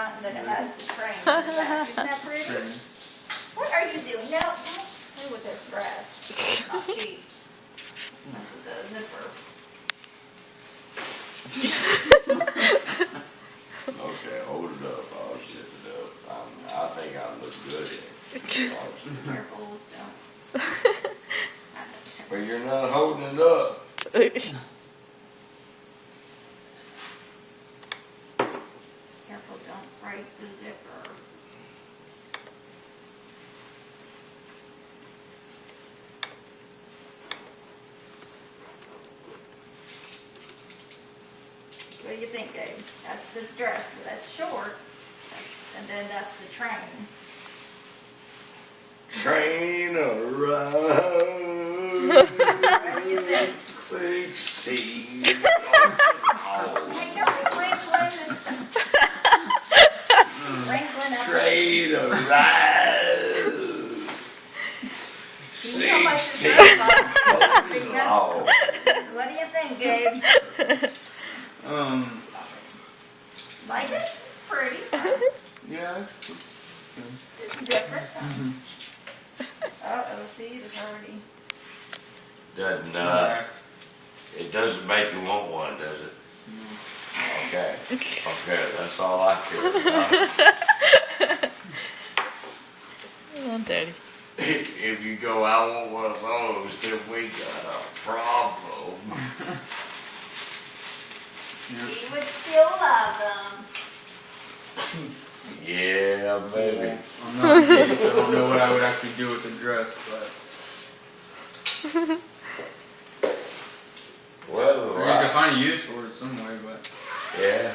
front, and then it has the train in the back. Isn't that pretty? What are you doing? No, don't play with this dress. It's not cheap. That's with the zipper. Okay, hold it up. I'll zip it up. I think I look good in it. Careful, don't. But you're not holding it up. Careful, don't break the zipper. What do you think, Gabe? That's the dress. That's short. And then that's the train. Train around. What do you think? 16. Hey, don't wrinkling and stuff. Wrinkling up. Train around. You know how much 16. the dress was? Oh. So what do you think, Gabe? Like it? Pretty. Yeah. It's different. Uh-oh, see, there's already... Doesn't, it doesn't make you want one, does it? Okay. Okay, that's all I care about. Oh, Daddy. If you go, I want one of those, then we got a problem. You would still love them. Yeah, maybe. I'm not kidding. I don't know what I would actually do with the dress, but Well, I could find a use for it some way, but yeah.